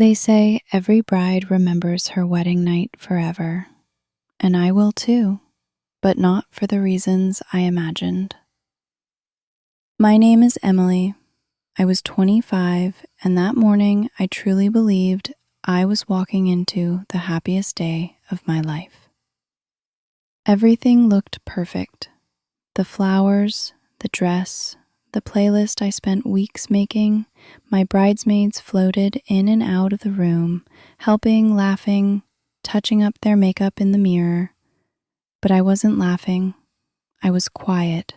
They say every bride remembers her wedding night forever, and I will too, but not for the reasons I imagined. My name is Emily. I was 25, and that morning I truly believed I was walking into the happiest day of my life. Everything looked perfect. The flowers, the dress, the playlist I spent weeks making. My bridesmaids floated in and out of the room, helping, laughing, touching up their makeup in the mirror. But I wasn't laughing. I was quiet.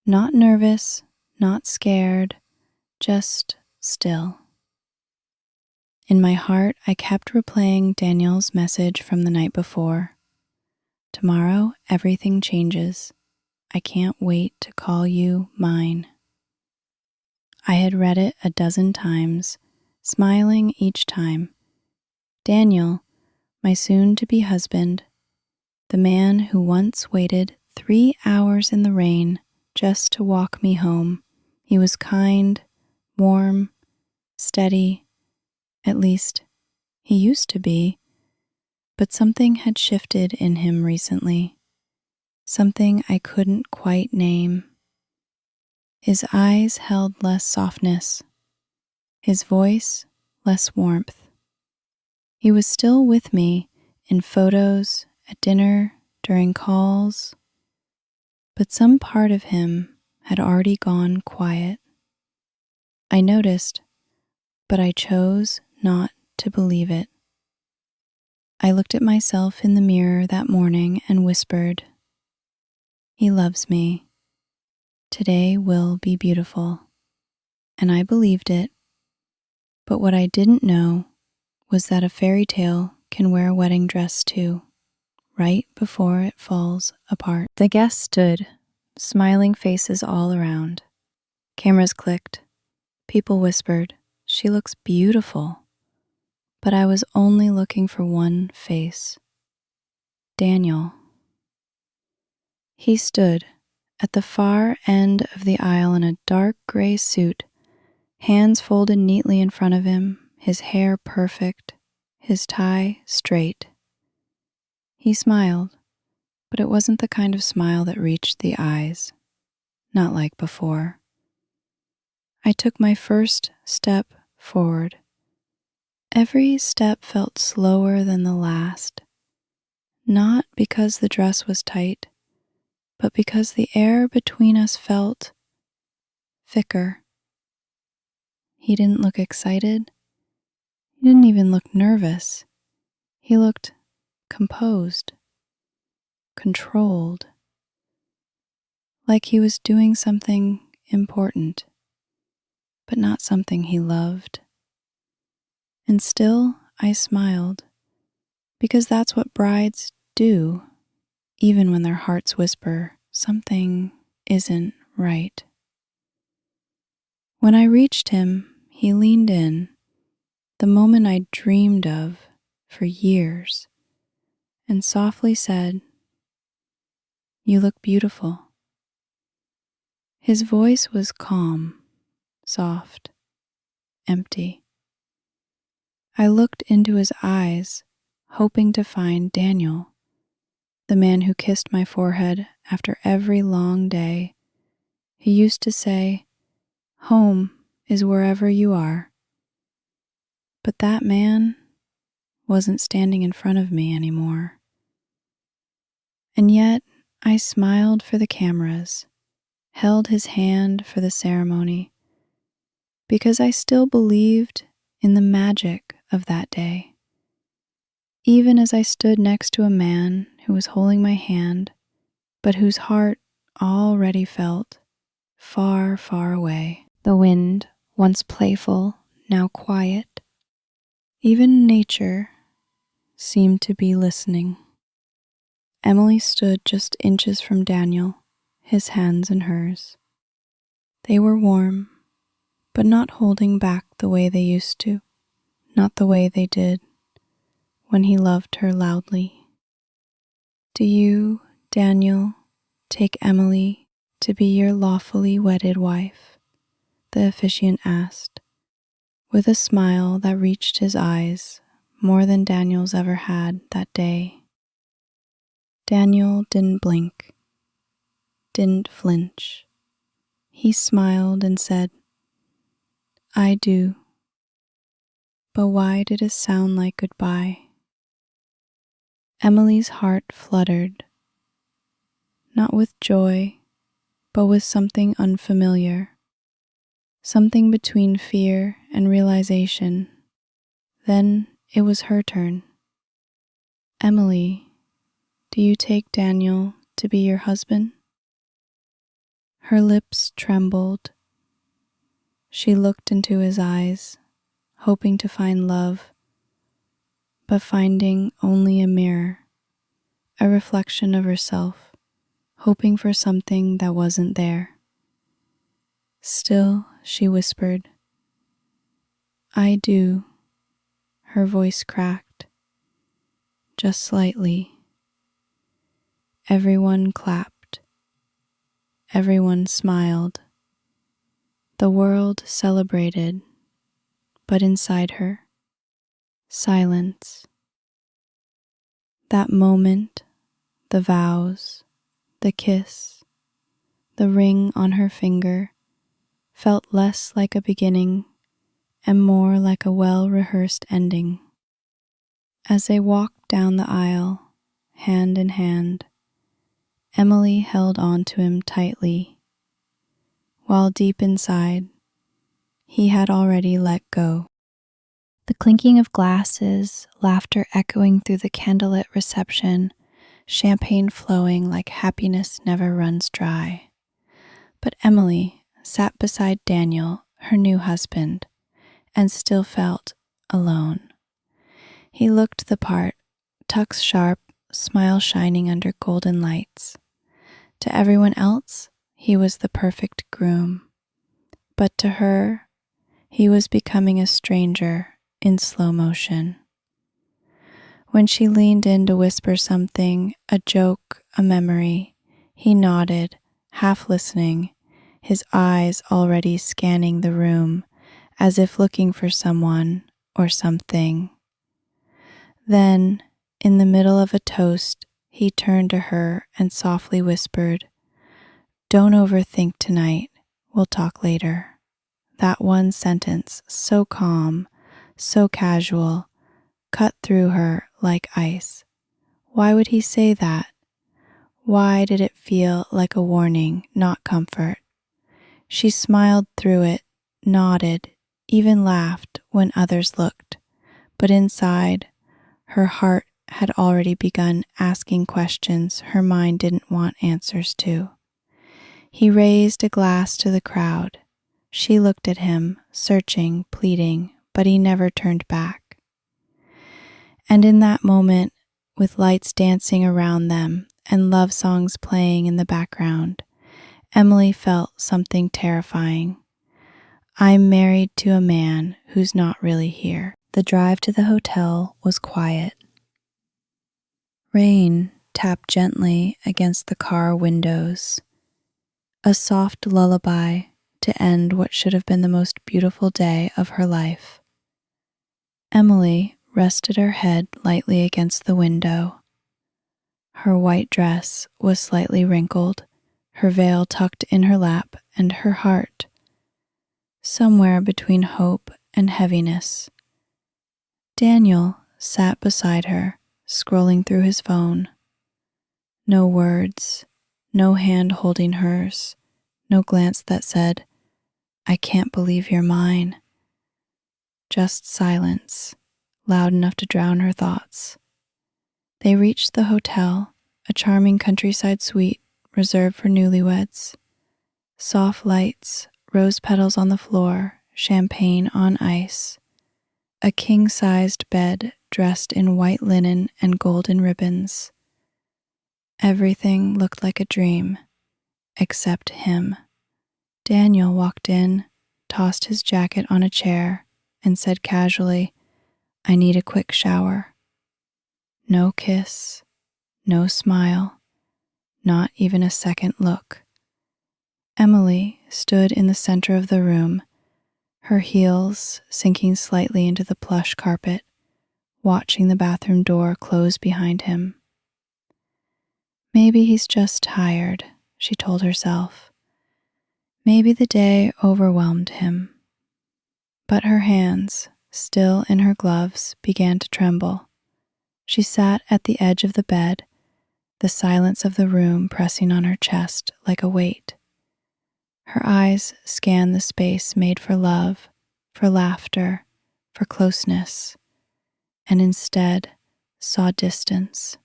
Not nervous, not scared, just still. In my heart, I kept replaying Daniel's message from the night before. Tomorrow, everything changes. I can't wait to call you mine. I had read it a dozen times, smiling each time. Daniel, my soon-to-be husband, the man who once waited 3 hours in the rain just to walk me home. He was kind, warm, steady. At least, he used to be. But something had shifted in him recently. Something I couldn't quite name. His eyes held less softness. His voice less warmth. He was still with me in photos, at dinner, during calls. But some part of him had already gone quiet. I noticed, but I chose not to believe it. I looked at myself in the mirror that morning and whispered, "He loves me. Today will be beautiful." And I believed it. But what I didn't know was that a fairy tale can wear a wedding dress too, right before it falls apart. The guests stood, smiling faces all around. Cameras clicked. People whispered, "She looks beautiful." But I was only looking for one face. Daniel. He stood at the far end of the aisle in a dark gray suit, hands folded neatly in front of him, his hair perfect, his tie straight. He smiled, but it wasn't the kind of smile that reached the eyes, not like before. I took my first step forward. Every step felt slower than the last, not because the dress was tight, but because the air between us felt thicker. He didn't look excited. He didn't even look nervous. He looked composed, controlled, like he was doing something important, but not something he loved. And still I smiled, because that's what brides do, even when their hearts whisper something isn't right. When I reached him, he leaned in, the moment I dreamed of for years, and softly said, "You look beautiful." His voice was calm, soft, empty. I looked into his eyes, hoping to find Daniel, the man who kissed my forehead after every long day. He used to say, "Home is wherever you are." But that man wasn't standing in front of me anymore. And yet I smiled for the cameras, held his hand for the ceremony, because I still believed in the magic of that day. Even as I stood next to a man who was holding my hand, but whose heart already felt far, far away. The wind, once playful, now quiet. Even nature seemed to be listening. Emily stood just inches from Daniel, his hands in hers. They were warm, but not holding back the way they used to, not the way they did when he loved her loudly. "Do you, Daniel, take Emily to be your lawfully wedded wife?" the officiant asked. with a smile that reached his eyes more than Daniel's ever had that day. Daniel didn't blink, didn't flinch. He smiled and said, "I do." But why did it sound like goodbye? Emily's heart fluttered, not with joy, but with something unfamiliar, something between fear and realization. Then it was her turn. "Emily, do you take Daniel to be your husband?" Her lips trembled. She looked into his eyes, hoping to find love, but finding only a mirror, a reflection of herself, hoping for something that wasn't there. Still, she whispered, "I do." Her voice cracked, just slightly. Everyone clapped. Everyone smiled. The world celebrated, but inside her, silence. That moment, the vows, the kiss, the ring on her finger, felt less like a beginning and more like a well-rehearsed ending. As they walked down the aisle, hand in hand, Emily held on to him tightly, while deep inside, he had already let go. The clinking of glasses, laughter echoing through the candlelit reception, champagne flowing like happiness never runs dry. But Emily sat beside Daniel, her new husband, and still felt alone. He looked the part, tucks sharp, smile shining under golden lights. To everyone else, he was the perfect groom. But to her, he was becoming a stranger in slow motion. When she leaned in to whisper something, a joke, a memory, he nodded, half listening, his eyes already scanning the room, as if looking for someone or something. Then, in the middle of a toast, he turned to her and softly whispered, "Don't overthink tonight, we'll talk later." That one sentence, so calm, so casual, cut through her like ice. Why would he say that? Why did it feel like a warning, not comfort? She smiled through it, nodded, even laughed when others looked, but inside, her heart had already begun asking questions her mind didn't want answers to. He raised a glass to the crowd. She looked at him, searching, pleading, but he never turned back. And in that moment, with lights dancing around them and love songs playing in the background, Emily felt something terrifying. I'm married to a man who's not really here. The drive to the hotel was quiet. Rain tapped gently against the car windows, a soft lullaby to end what should have been the most beautiful day of her life. Emily rested her head lightly against the window. Her white dress was slightly wrinkled, her veil tucked in her lap, and her heart, somewhere between hope and heaviness. Daniel sat beside her, scrolling through his phone. No words, no hand holding hers, no glance that said, "I can't believe you're mine." Just silence, loud enough to drown her thoughts. They reached the hotel, a charming countryside suite reserved for newlyweds. Soft lights, rose petals on the floor, champagne on ice. A king-sized bed dressed in white linen and golden ribbons. Everything looked like a dream, except him. Daniel walked in, tossed his jacket on a chair, and said casually, "I need a quick shower." No kiss, no smile, not even a second look. Emily stood in the center of the room, her heels sinking slightly into the plush carpet, watching the bathroom door close behind him. Maybe he's just tired, she told herself. Maybe the day overwhelmed him. But her hands, still in her gloves, began to tremble. She sat at the edge of the bed, the silence of the room pressing on her chest like a weight. Her eyes scanned the space made for love, for laughter, for closeness, and instead saw distance.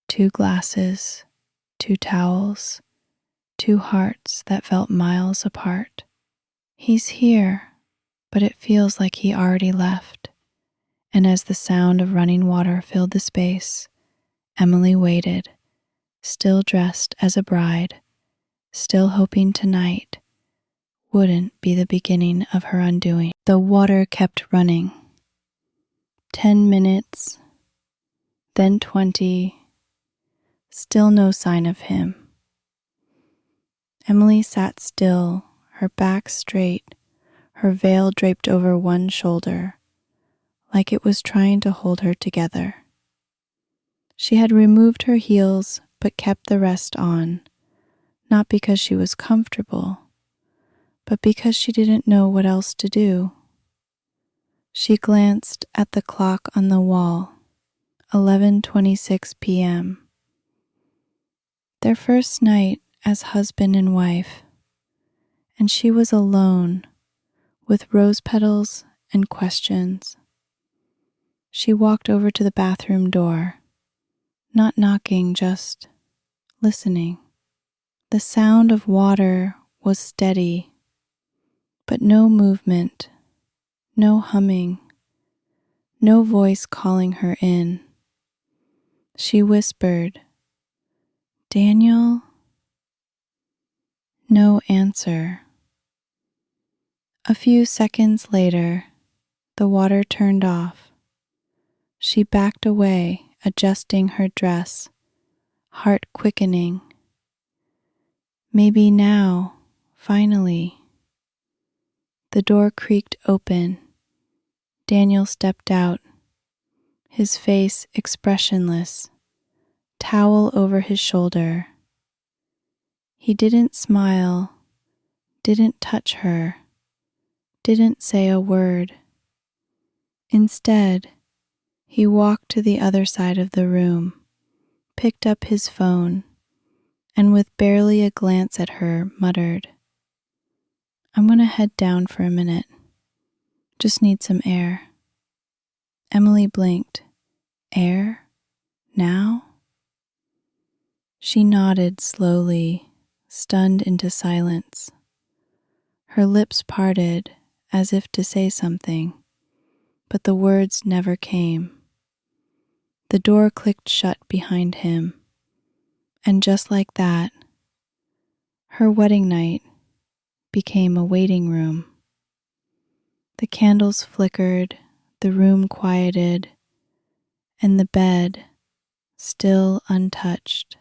2 glasses, 2 towels, 2 hearts that felt miles apart. He's here, but it feels like he already left. And as the sound of running water filled the space, Emily waited, still dressed as a bride, still hoping tonight wouldn't be the beginning of her undoing. The water kept running. 10 minutes, then 20, still no sign of him. Emily sat still, her back straight, her veil draped over one shoulder, like it was trying to hold her together. She had removed her heels but kept the rest on, not because she was comfortable, but because she didn't know what else to do. She glanced at the clock on the wall, 11:26 p.m. Their first night as husband and wife, and she was alone with rose petals and questions. She walked over to the bathroom door, not knocking, just listening. The sound of water was steady, but no movement, no humming, no voice calling her in. She whispered, "Daniel?" No answer. A few seconds later, the water turned off. She backed away, adjusting her dress, heart quickening. Maybe now, finally. The door creaked open. Daniel stepped out, his face expressionless, towel over his shoulder. He didn't smile, didn't touch her, didn't say a word. Instead, he walked to the other side of the room, picked up his phone, and with barely a glance at her, muttered, "I'm gonna head down for a minute. Just need some air." Emily blinked. Air? Now? She nodded slowly, stunned into silence. Her lips parted as if to say something, but the words never came. The door clicked shut behind him, and just like that, her wedding night became a waiting room. The candles flickered, the room quieted, and the bed still untouched.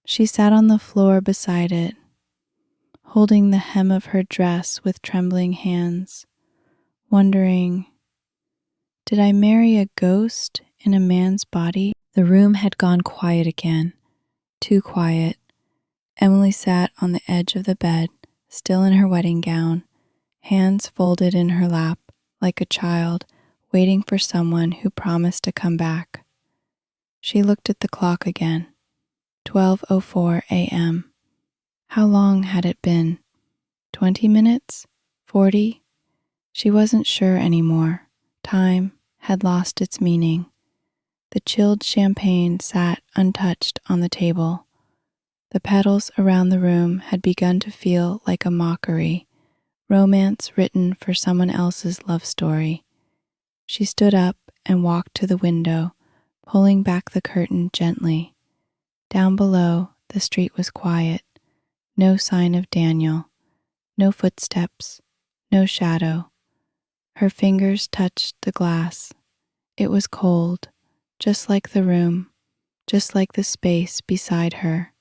She sat on the floor beside it, holding the hem of her dress with trembling hands, wondering, did I marry a ghost in a man's body? The room had gone quiet again, too quiet. Emily sat on the edge of the bed, still in her wedding gown, hands folded in her lap like a child waiting for someone who promised to come back. She looked at the clock again. 12:04 a.m. How long had it been? 20 minutes? 40? She wasn't sure anymore. Time had lost its meaning. The chilled champagne sat untouched on the table. The petals around the room had begun to feel like a mockery, romance written for someone else's love story. She stood up and walked to the window, pulling back the curtain gently. Down below, the street was quiet. No sign of Daniel. No footsteps. No shadow. Her fingers touched the glass. It was cold, just like the room, just like the space beside her.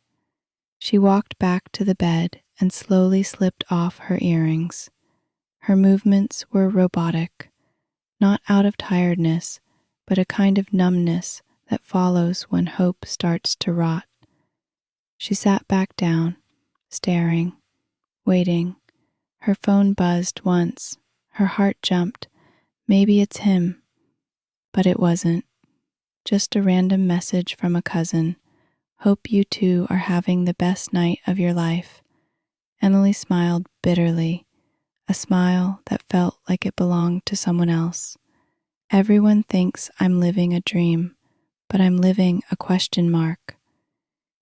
She walked back to the bed and slowly slipped off her earrings. Her movements were robotic, not out of tiredness, but a kind of numbness that follows when hope starts to rot. She sat back down, staring, waiting. Her phone buzzed once. Her heart jumped. Maybe it's him. But it wasn't. Just a random message from a cousin. Hope you two are having the best night of your life. Emily smiled bitterly, a smile that felt like it belonged to someone else. Everyone thinks I'm living a dream, but I'm living a question mark.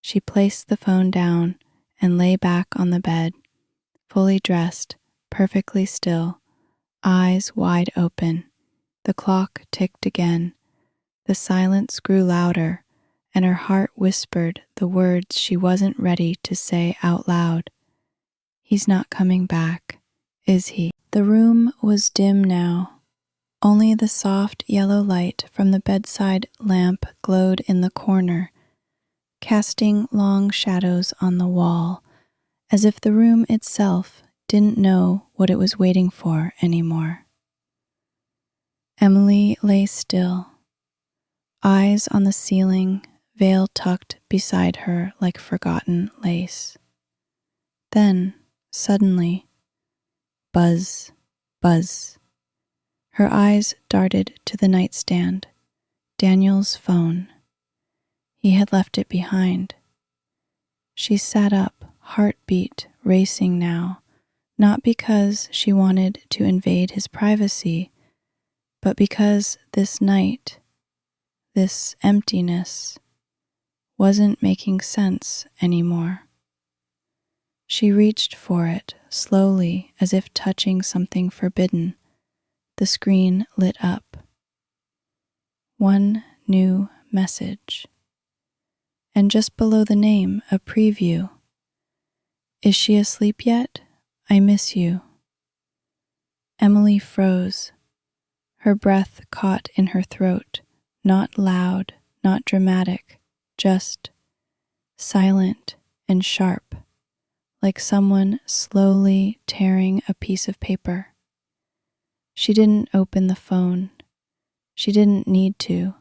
She placed the phone down and lay back on the bed, fully dressed, perfectly still, eyes wide open. The clock ticked again. The silence grew louder, and her heart whispered the words she wasn't ready to say out loud. He's not coming back, is he? The room was dim now. Only the soft yellow light from the bedside lamp glowed in the corner, casting long shadows on the wall, as if the room itself didn't know what it was waiting for anymore. Emily lay still, eyes on the ceiling, veil tucked beside her like forgotten lace. Then, suddenly, buzz, buzz. Her eyes darted to the nightstand, Daniel's phone. He had left it behind. She sat up, heartbeat racing now, not because she wanted to invade his privacy, but because this night, this emptiness, wasn't making sense anymore. She reached for it, slowly, as if touching something forbidden. The screen lit up. One new message. And just below the name, a preview. Is she asleep yet? I miss you. Emily froze. Her breath caught in her throat, not loud, not dramatic, just silent and sharp, like someone slowly tearing a piece of paper. She didn't open the phone. She didn't need to.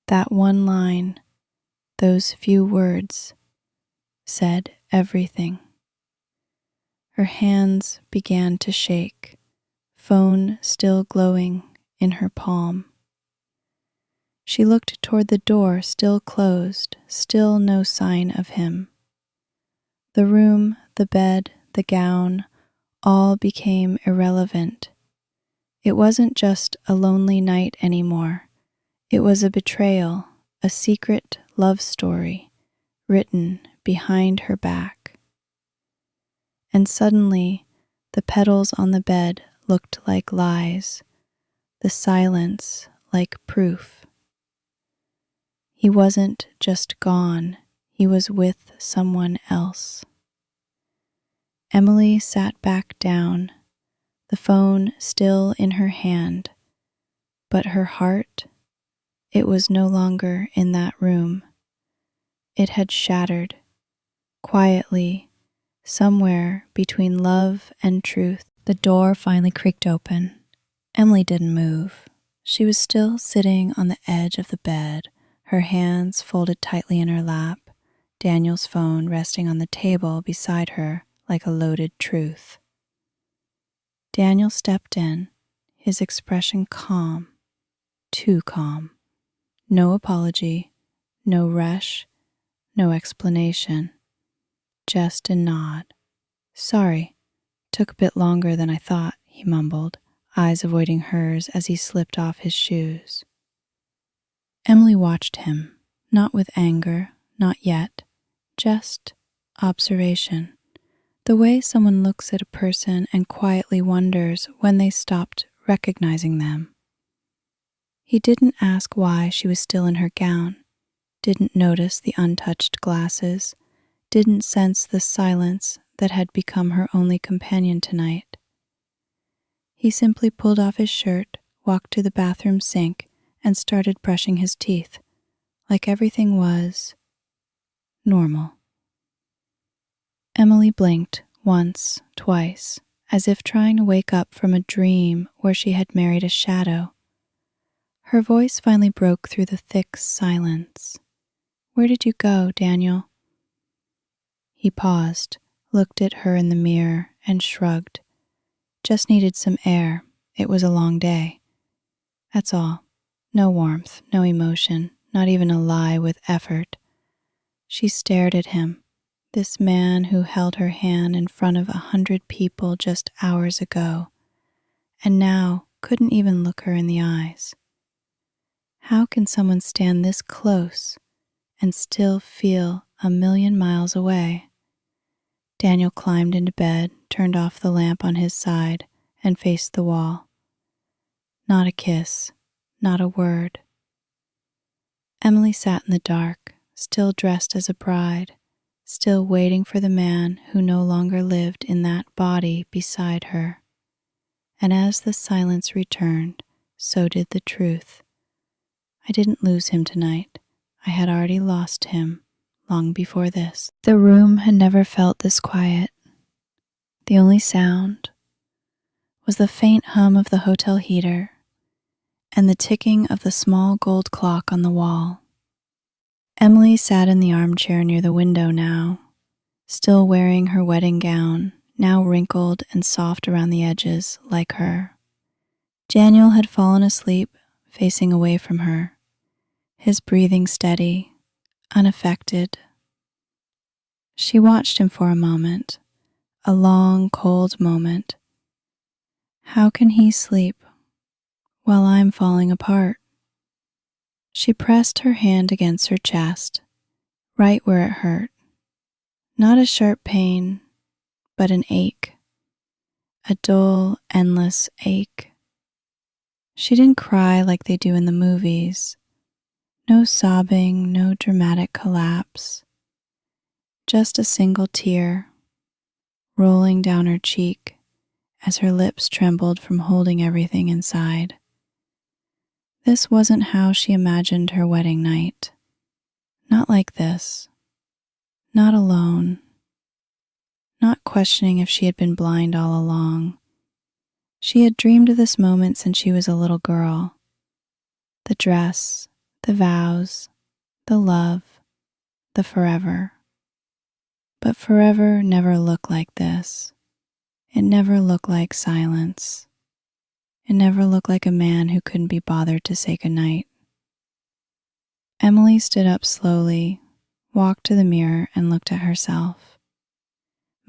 That one line, those few words, said everything. Her hands began to shake, phone still glowing in her palm. She looked toward the door, still closed, still no sign of him. The room, the bed, the gown, all became irrelevant. It wasn't just a lonely night anymore. It was a betrayal, a secret love story, written behind her back. And suddenly, the petals on the bed looked like lies, the silence like proof. He wasn't just gone, he was with someone else. Emily sat back down, the phone still in her hand, but her heart, it was no longer in that room. It had shattered, quietly, somewhere between love and truth. The door finally creaked open. Emily didn't move. She was still sitting on the edge of the bed, her hands folded tightly in her lap, Daniel's phone resting on the table beside her like a loaded truth. Daniel stepped in, his expression calm, too calm. No apology, no rush, no explanation. Just a nod. Sorry, took a bit longer than I thought, he mumbled, eyes avoiding hers as he slipped off his shoes. Emily watched him, not with anger, not yet, just observation. The way someone looks at a person and quietly wonders when they stopped recognizing them. He didn't ask why she was still in her gown, didn't notice the untouched glasses, didn't sense the silence that had become her only companion tonight. He simply pulled off his shirt, walked to the bathroom sink, and started brushing his teeth, like everything was normal. Emily blinked once, twice, as if trying to wake up from a dream where she had married a shadow. Her voice finally broke through the thick silence. "Where did you go, Daniel?" He paused, looked at her in the mirror, and shrugged. "Just needed some air. It was a long day. That's all. No warmth, no emotion, not even a lie with effort." She stared at him, this man who held her hand in front of 100 people just hours ago, and now couldn't even look her in the eyes. How can someone stand this close and still feel a million miles away? Daniel climbed into bed, turned off the lamp on his side, and faced the wall. Not a kiss, not a word. Emily sat in the dark, still dressed as a bride, still waiting for the man who no longer lived in that body beside her. And as the silence returned, so did the truth. I didn't lose him tonight. I had already lost him long before this. The room had never felt this quiet. The only sound was the faint hum of the hotel heater and the ticking of the small gold clock on the wall. Emily sat in the armchair near the window now, still wearing her wedding gown, now wrinkled and soft around the edges like her. Daniel had fallen asleep, facing away from her, his breathing steady, unaffected. She watched him for a moment, a long, cold moment. How can he sleep while I'm falling apart? She pressed her hand against her chest, right where it hurt. Not a sharp pain, but an ache, a dull, endless ache. She didn't cry like they do in the movies. No sobbing, no dramatic collapse. Just a single tear rolling down her cheek as her lips trembled from holding everything inside. This wasn't how she imagined her wedding night. Not like this. Not alone. Not questioning if she had been blind all along. She had dreamed of this moment since she was a little girl. The dress, the vows, the love, the forever. But forever never looked like this. It never looked like silence. It never looked like a man who couldn't be bothered to say goodnight. Emily stood up slowly, walked to the mirror, and looked at herself.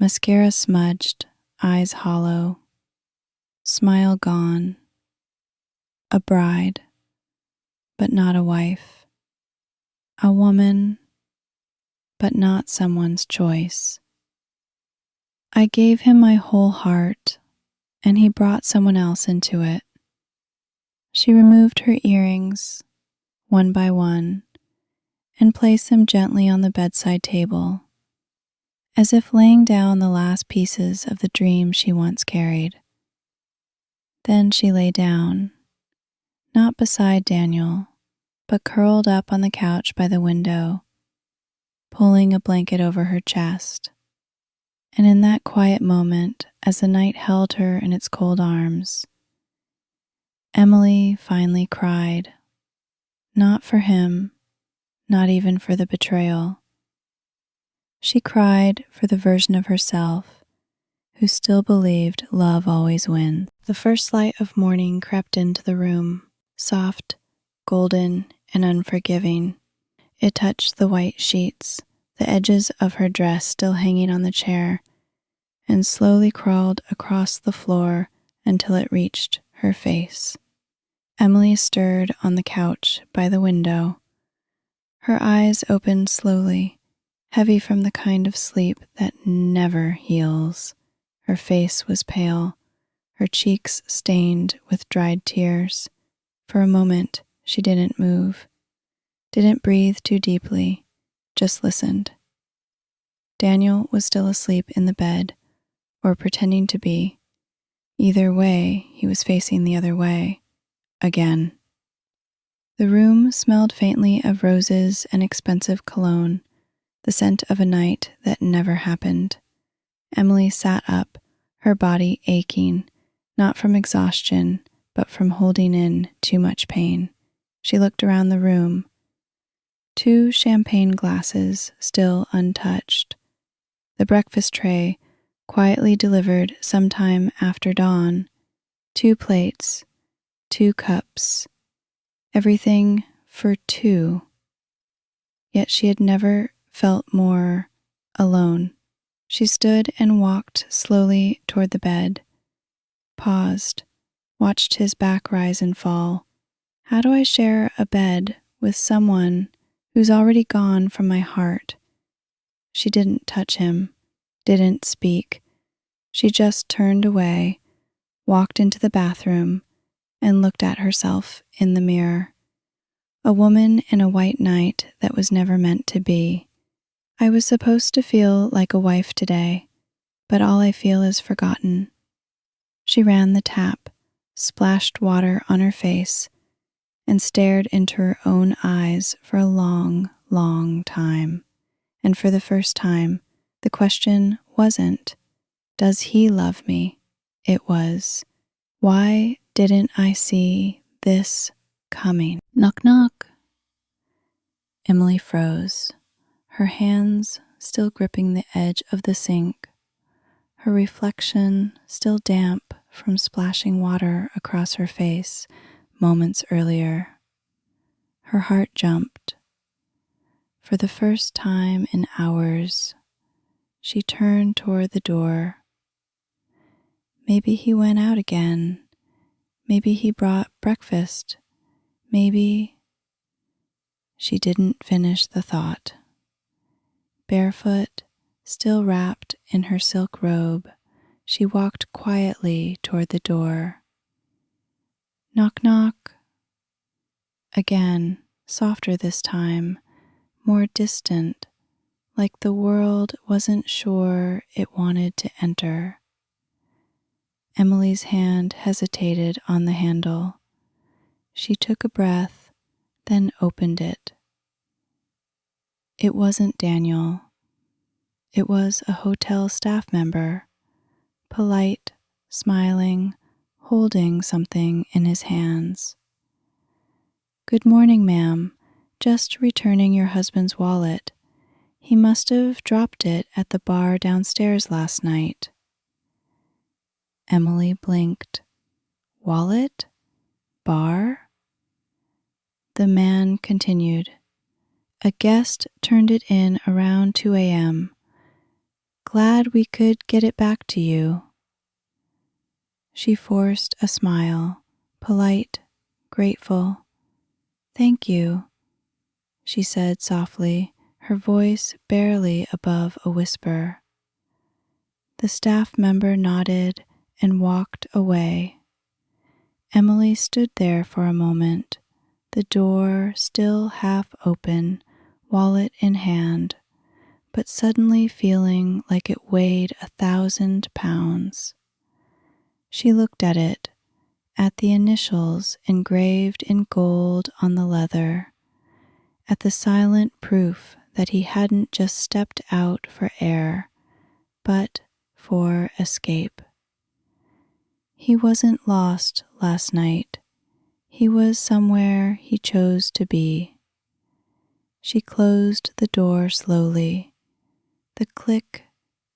Mascara smudged, eyes hollow, smile gone. A bride, but not a wife. A woman, but not someone's choice. I gave him my whole heart, and he brought someone else into it. She removed her earrings, one by one, and placed them gently on the bedside table, as if laying down the last pieces of the dream she once carried. Then she lay down, not beside Daniel, but curled up on the couch by the window, pulling a blanket over her chest. And in that quiet moment, as the night held her in its cold arms, Emily finally cried. Not for him, not even for the betrayal. She cried for the version of herself who still believed love always wins. The first light of morning crept into the room, soft, golden, and unforgiving. It touched the white sheets, the edges of her dress still hanging on the chair, and slowly crawled across the floor until it reached her face. Emily stirred on the couch by the window. Her eyes opened slowly, heavy from the kind of sleep that never heals. Her face was pale, her cheeks stained with dried tears. For a moment, she didn't move, didn't breathe too deeply, just listened. Daniel was still asleep in the bed, or pretending to be. Either way, he was facing the other way. Again. The room smelled faintly of roses and expensive cologne, the scent of a night that never happened. Emily sat up, her body aching, not from exhaustion, but from holding in too much pain. She looked around the room. 2 champagne glasses still untouched. The breakfast tray, quietly delivered sometime after dawn. 2 plates, 2 cups. Everything for 2. Yet she had never felt more alone. She stood and walked slowly toward the bed, paused, watched his back rise and fall. How do I share a bed with someone who's already gone from my heart? She didn't touch him, didn't speak. She just turned away, walked into the bathroom, and looked at herself in the mirror. A woman in a white night that was never meant to be. I was supposed to feel like a wife today, but all I feel is forgotten. She ran the tap, splashed water on her face, and stared into her own eyes for a long, long time. And for the first time, the question wasn't, does he love me? It was, why didn't I see this coming? Knock, knock. Emily froze, her hands still gripping the edge of the sink, her reflection still damp from splashing water across her face moments earlier. Her heart jumped. For the first time in hours, she turned toward the door. Maybe he went out again. Maybe he brought breakfast. Maybe... She didn't finish the thought. Barefoot, still wrapped in her silk robe, she walked quietly toward the door. Knock, knock. Again, softer this time, more distant, like the world wasn't sure it wanted to enter. Emily's hand hesitated on the handle. She took a breath, then opened it. It wasn't Daniel. It was a hotel staff member, polite, smiling, holding something in his hands. Good morning, ma'am. Just returning your husband's wallet. He must have dropped it at the bar downstairs last night. Emily blinked. Wallet? Bar? The man continued. A guest turned it in around 2 a.m. Glad we could get it back to you. She forced a smile, polite, grateful. Thank you, she said softly, her voice barely above a whisper. The staff member nodded and walked away. Emily stood there for a moment, the door still half open, wallet in hand, but suddenly feeling like it weighed 1,000 pounds. She looked at it, at the initials engraved in gold on the leather, at the silent proof that he hadn't just stepped out for air, but for escape. He wasn't lost last night. He was somewhere he chose to be. She closed the door slowly. The click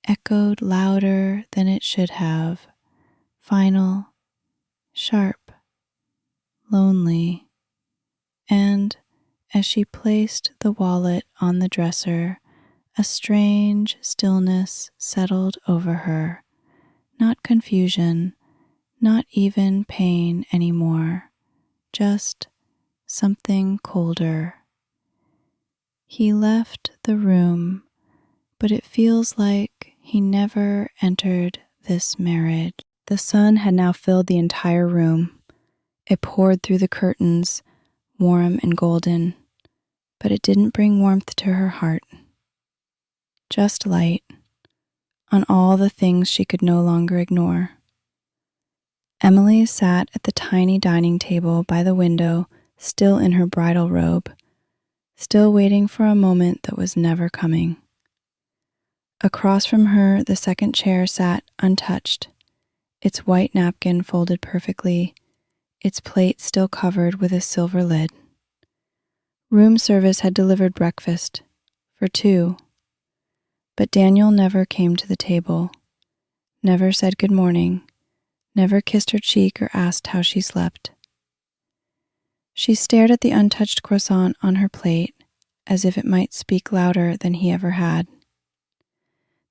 echoed louder than it should have, final, sharp, lonely, and as she placed the wallet on the dresser, a strange stillness settled over her, not confusion, not even pain anymore, just something colder. He left the room, but it feels like he never entered this marriage. The sun had now filled the entire room. It poured through the curtains, warm and golden, but it didn't bring warmth to her heart. Just light on all the things she could no longer ignore. Emily sat at the tiny dining table by the window, still in her bridal robe, still waiting for a moment that was never coming. Across from her, the second chair sat untouched, its white napkin folded perfectly, its plate still covered with a silver lid. Room service had delivered breakfast for two, but Daniel never came to the table, never said good morning, never kissed her cheek or asked how she slept. She stared at the untouched croissant on her plate as if it might speak louder than he ever had.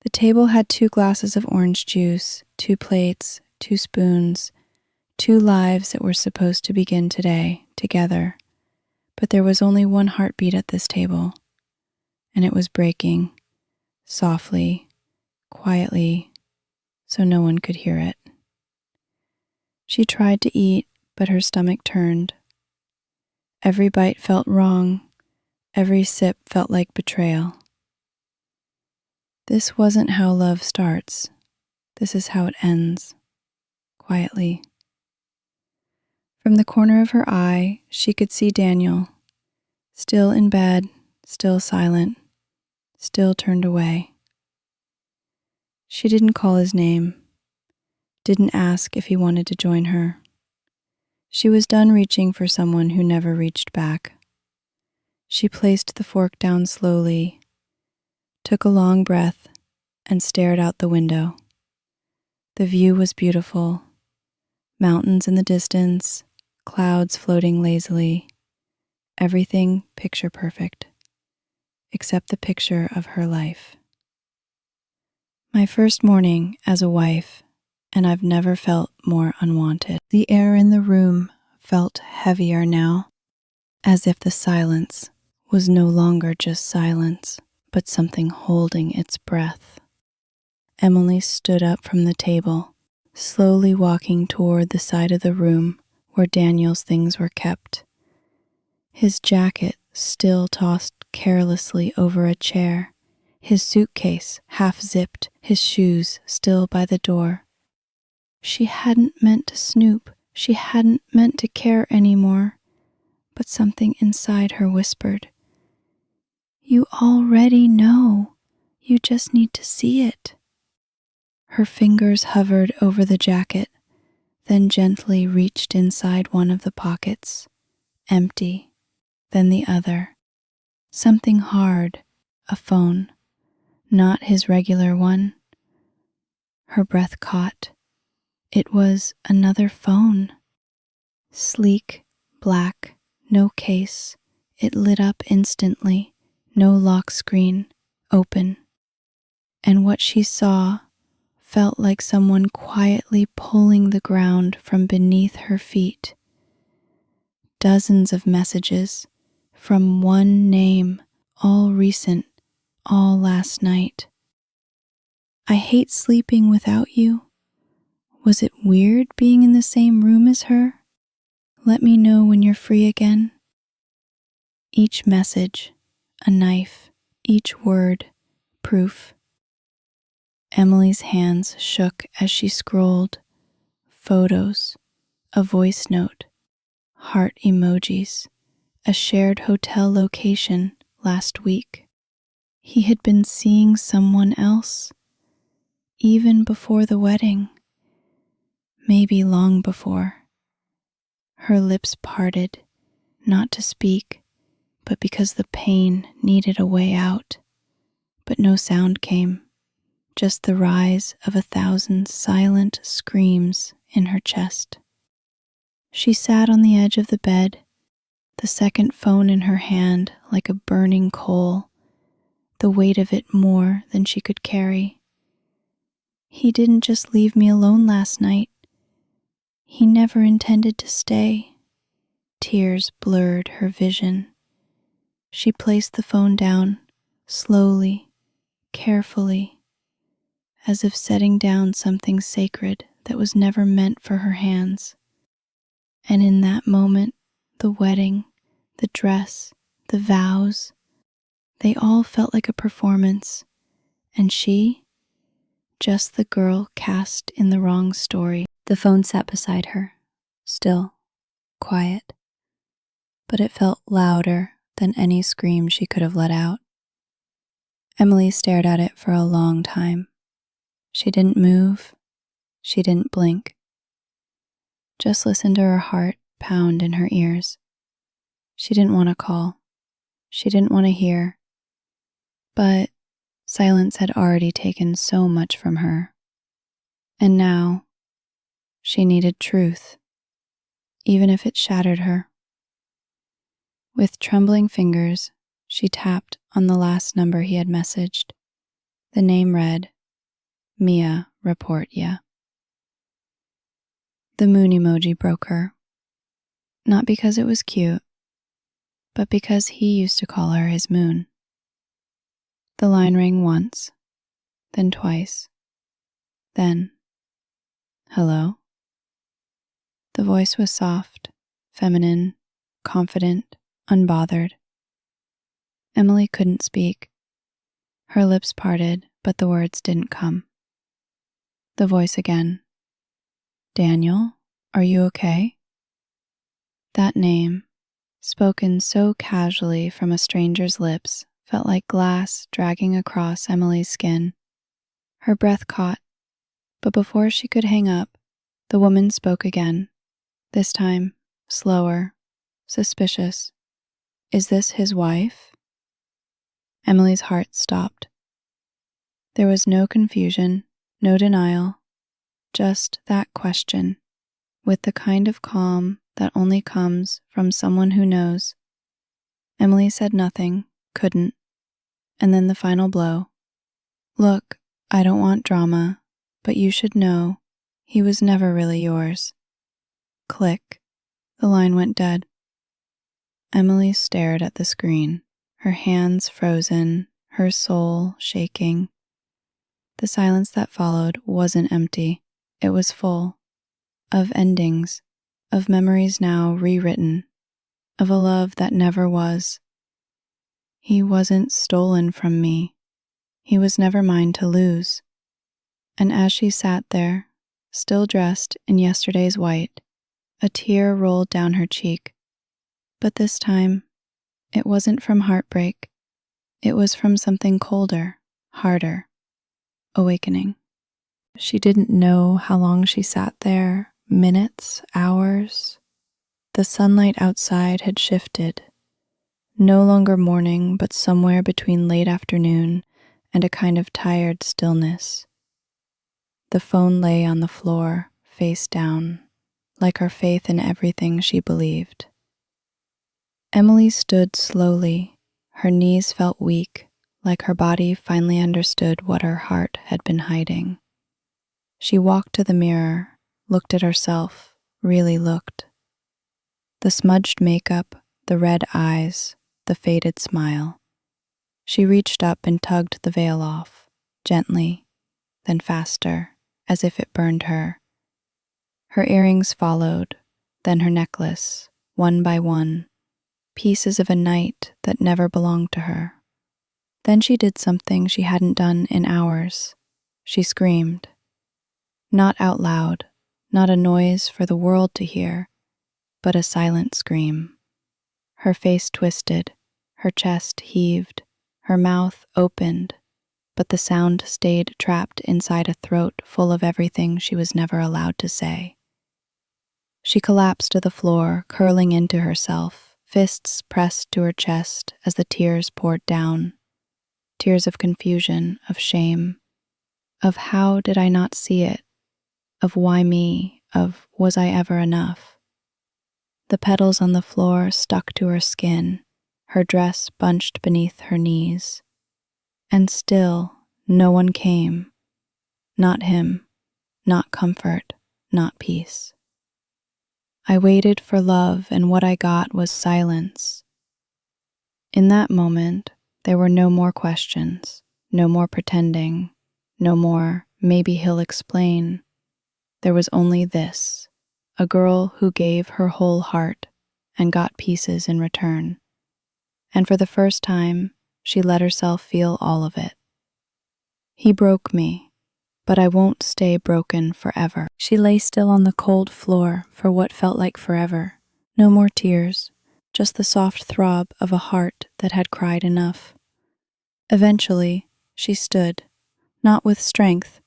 The table had 2 glasses of orange juice, 2 plates, 2 spoons, 2 lives that were supposed to begin today together, but there was only one heartbeat at this table, and it was breaking, softly, quietly, so no one could hear it. She tried to eat, but her stomach turned. Every bite felt wrong. Every sip felt like betrayal. This wasn't how love starts. This is how it ends, quietly. From the corner of her eye, she could see Daniel, still in bed, still silent, still turned away. She didn't call his name, didn't ask if he wanted to join her. She was done reaching for someone who never reached back. She placed the fork down slowly, took a long breath, and stared out the window. The view was beautiful. Mountains in the distance, clouds floating lazily, everything picture perfect, except the picture of her life. My first morning as a wife, and I've never felt more unwanted. The air in the room felt heavier now, as if the silence was no longer just silence, but something holding its breath. Emily stood up from the table, slowly walking toward the side of the room where Daniel's things were kept. His jacket still tossed carelessly over a chair, his suitcase half-zipped, his shoes still by the door. She hadn't meant to snoop, she hadn't meant to care anymore, but something inside her whispered, "You already know, you just need to see it." Her fingers hovered over the jacket, then gently reached inside one of the pockets, empty, then the other. Something hard, a phone, not his regular one. Her breath caught. It was another phone. Sleek, black, no case. It lit up instantly, no lock screen, open. And what she saw felt like someone quietly pulling the ground from beneath her feet. Dozens of messages from one name, all recent, all last night. "I hate sleeping without you. Was it weird being in the same room as her? Let me know when you're free again." Each message, a knife, each word, proof. Emily's hands shook as she scrolled. Photos, a voice note, heart emojis, a shared hotel location last week. He had been seeing someone else, even before the wedding, maybe long before. Her lips parted, not to speak, but because the pain needed a way out. But no sound came. Just the rise of 1,000 silent screams in her chest. She sat on the edge of the bed, the second phone in her hand like a burning coal, the weight of it more than she could carry. He didn't just leave me alone last night. He never intended to stay. Tears blurred her vision. She placed the phone down, slowly, carefully, as if setting down something sacred that was never meant for her hands. And in that moment, the wedding, the dress, the vows, they all felt like a performance. And she, just the girl cast in the wrong story. The phone sat beside her, still, quiet, but it felt louder than any scream she could have let out. Emily stared at it for a long time. She didn't move, She didn't blink. Just listened to her heart pound in her ears. She didn't want to call. She didn't want to hear. But silence had already taken so much from her. And now, she needed truth, even if it shattered her. With trembling fingers, she tapped on the last number he had messaged. The name read, Mia Report Ya. The moon emoji broke her. Not because it was cute, but because he used to call her his moon. The line rang once, then twice, then, hello? The voice was soft, feminine, confident, unbothered. Emily couldn't speak. Her lips parted, but the words didn't come. The voice again. Daniel, are you okay? That name, spoken so casually from a stranger's lips, felt like glass dragging across Emily's skin. Her breath caught, but before she could hang up, the woman spoke again, this time slower, suspicious. Is this his wife? Emily's heart stopped. There was no confusion, no denial, just that question, with the kind of calm that only comes from someone who knows. Emily said nothing, couldn't, and then the final blow. Look, I don't want drama, but you should know, he was never really yours. Click. The line went dead. Emily stared at the screen, her hands frozen, her soul shaking. The silence that followed wasn't empty. It was full of endings, of memories now rewritten, of a love that never was. He wasn't stolen from me. He was never mine to lose. And as she sat there, still dressed in yesterday's white, a tear rolled down her cheek. But this time, it wasn't from heartbreak. It was from something colder, harder, awakening. She didn't know how long she sat there, minutes, hours. The sunlight outside had shifted, no longer morning, but somewhere between late afternoon and a kind of tired stillness. The phone lay on the floor, face down, like her faith in everything she believed. Emily stood slowly. Her knees felt weak, like her body finally understood what her heart had been hiding. She walked to the mirror, looked at herself, really looked. The smudged makeup, the red eyes, the faded smile. She reached up and tugged the veil off, gently, then faster, as if it burned her. Her earrings followed, then her necklace, one by one, pieces of a night that never belonged to her. Then she did something she hadn't done in hours. She screamed. Not out loud, not a noise for the world to hear, but a silent scream. Her face twisted, her chest heaved, her mouth opened, but the sound stayed trapped inside a throat full of everything she was never allowed to say. She collapsed to the floor, curling into herself, fists pressed to her chest as the tears poured down. Tears of confusion, of shame, of how did I not see it, of why me, of was I ever enough. The petals on the floor stuck to her skin, her dress bunched beneath her knees. And still, no one came. Not him, not comfort, not peace. I waited for love, and what I got was silence. In that moment, there were no more questions, no more pretending, no more, maybe he'll explain. There was only this, a girl who gave her whole heart and got pieces in return. And for the first time, she let herself feel all of it. He broke me, but I won't stay broken forever. She lay still on the cold floor for what felt like forever. No more tears, just the soft throb of a heart that had cried enough. Eventually, she stood, not with strength,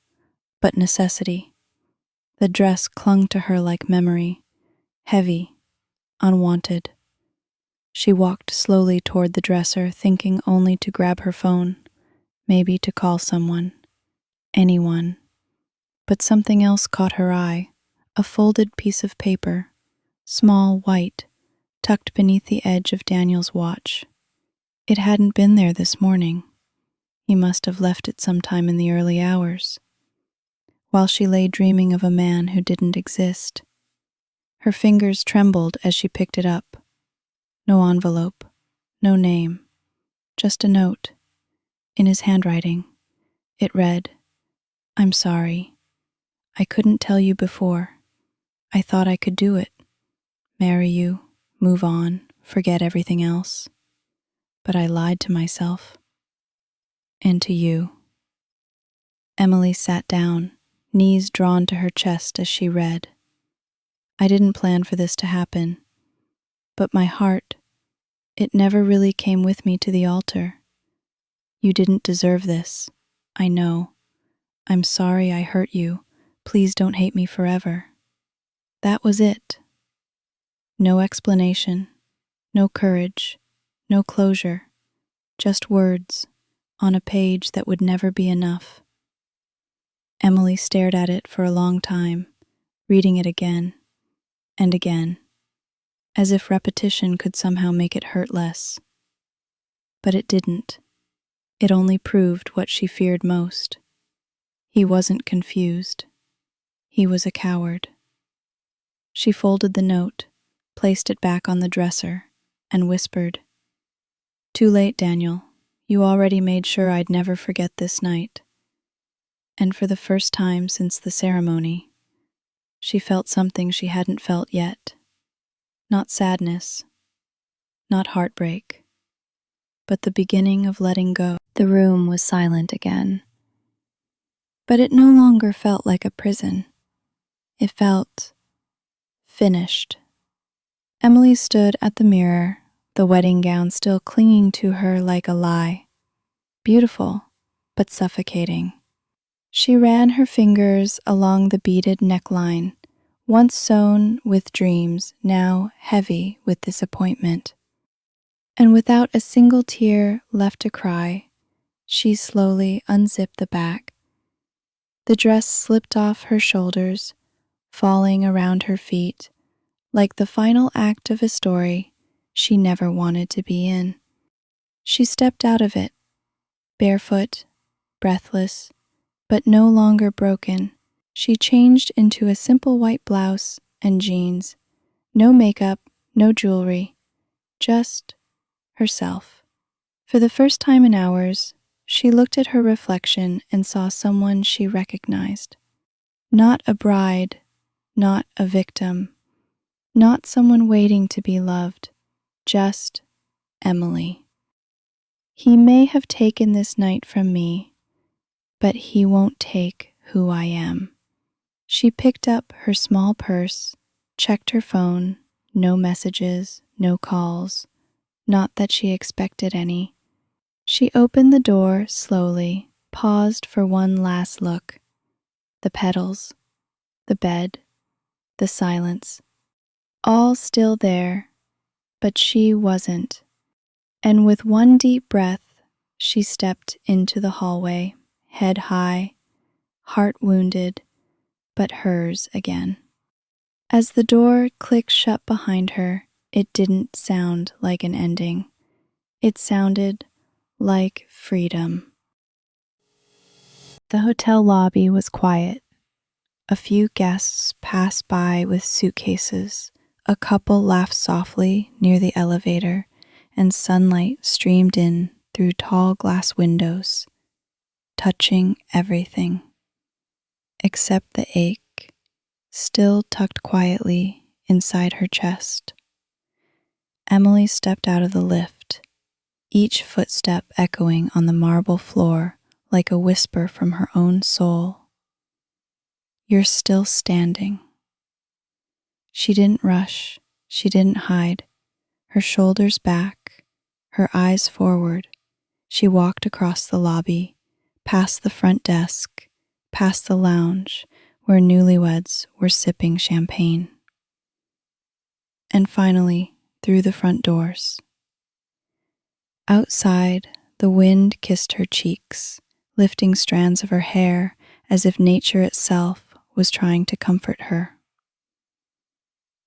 but necessity. The dress clung to her like memory, heavy, unwanted. She walked slowly toward the dresser, thinking only to grab her phone, maybe to call someone, anyone. But something else caught her eye, a folded piece of paper, small, white, tucked beneath the edge of Daniel's watch. It hadn't been there this morning. He must have left it sometime in the early hours, while she lay dreaming of a man who didn't exist. Her fingers trembled as she picked it up. No envelope, no name, just a note. In his handwriting, it read, "I'm sorry. I couldn't tell you before. I thought I could do it. Marry you, move on, forget everything else. But I lied to myself. And to you." Emily sat down, knees drawn to her chest as she read. "I didn't plan for this to happen, but my heart, it never really came with me to the altar. You didn't deserve this, I know. I'm sorry I hurt you. Please don't hate me forever." That was it. No explanation, no courage, no closure, just words on a page that would never be enough. Emily stared at it for a long time, reading it again and again, as if repetition could somehow make it hurt less. But it didn't. It only proved what she feared most. He wasn't confused. He was a coward. She folded the note, placed it back on the dresser, and whispered, "Too late, Daniel. You already made sure I'd never forget this night." And for the first time since the ceremony, she felt something she hadn't felt yet. Not sadness, not heartbreak, but the beginning of letting go. The room was silent again, but it no longer felt like a prison. It felt finished. Emily stood at the mirror, the wedding gown still clinging to her like a lie. Beautiful, but suffocating. She ran her fingers along the beaded neckline, once sewn with dreams, now heavy with disappointment. And without a single tear left to cry, she slowly unzipped the back. The dress slipped off her shoulders, falling around her feet, like the final act of a story she never wanted to be in. She stepped out of it, barefoot, breathless, but no longer broken. She changed into a simple white blouse and jeans. No makeup, no jewelry, just herself. For the first time in hours, she looked at her reflection and saw someone she recognized. Not a bride, not a victim, not someone waiting to be loved, just Emily. He may have taken this night from me, but he won't take who I am. She picked up her small purse, checked her phone, no messages, no calls, not that she expected any. She opened the door slowly, paused for one last look. The petals, the bed, the silence, all still there, but she wasn't. And with one deep breath, she stepped into the hallway, head high, heart wounded, but hers again. As the door clicked shut behind her, it didn't sound like an ending. It sounded like freedom. The hotel lobby was quiet. A few guests passed by with suitcases. A couple laughed softly near the elevator, and sunlight streamed in through tall glass windows, touching everything, except the ache, still tucked quietly inside her chest. Emily stepped out of the lift, each footstep echoing on the marble floor like a whisper from her own soul. You're still standing. She didn't rush, she didn't hide. Her shoulders back, her eyes forward, she walked across the lobby, past the front desk, past the lounge, where newlyweds were sipping champagne. And finally, through the front doors. Outside, the wind kissed her cheeks, lifting strands of her hair as if nature itself was trying to comfort her.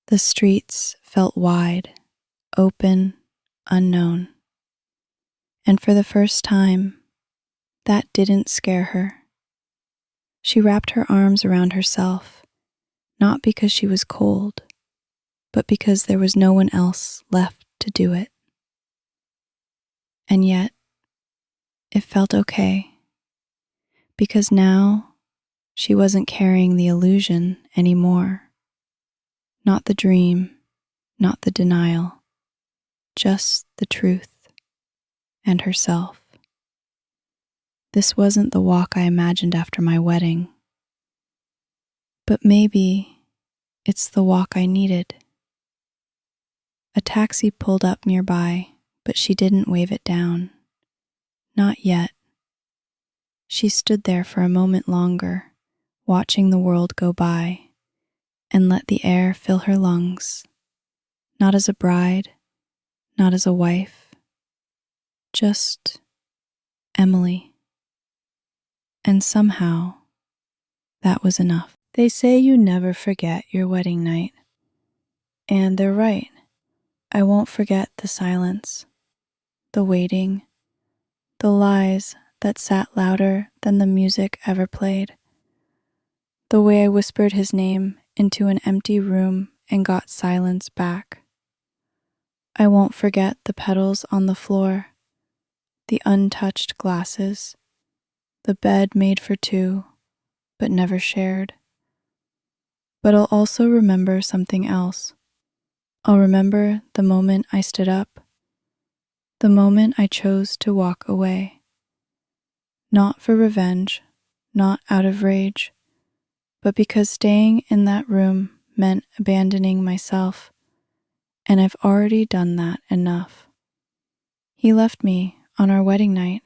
The streets felt wide, open, unknown. And for the first time, that didn't scare her. She wrapped her arms around herself, not because she was cold, but because there was no one else left to do it. And yet, it felt okay, because now she wasn't carrying the illusion anymore. Not the dream, not the denial, just the truth and herself. This wasn't the walk I imagined after my wedding, but maybe it's the walk I needed. A taxi pulled up nearby, but she didn't wave it down. Not yet. She stood there for a moment longer, watching the world go by, and let the air fill her lungs, not as a bride, not as a wife, just Emily. And somehow, that was enough. They say you never forget your wedding night. And they're right. I won't forget the silence, the waiting, the lies that sat louder than the music ever played, the way I whispered his name into an empty room and got silence back. I won't forget the petals on the floor, the untouched glasses, the bed made for two, but never shared. But I'll also remember something else. I'll remember the moment I stood up, the moment I chose to walk away. Not for revenge, not out of rage, but because staying in that room meant abandoning myself, and I've already done that enough. He left me on our wedding night,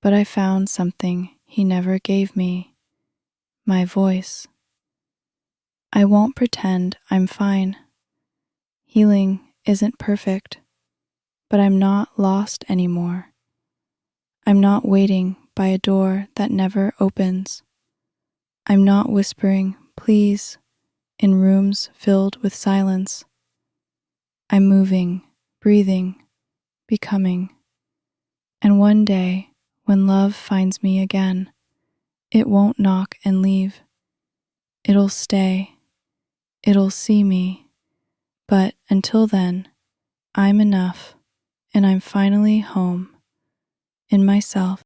but I found something he never gave me, my voice. I won't pretend I'm fine. Healing isn't perfect, but I'm not lost anymore. I'm not waiting by a door that never opens. I'm not whispering, please, in rooms filled with silence. I'm moving, breathing, becoming. And one day, when love finds me again, it won't knock and leave. It'll stay. It'll see me. But until then, I'm enough, and I'm finally home, in myself.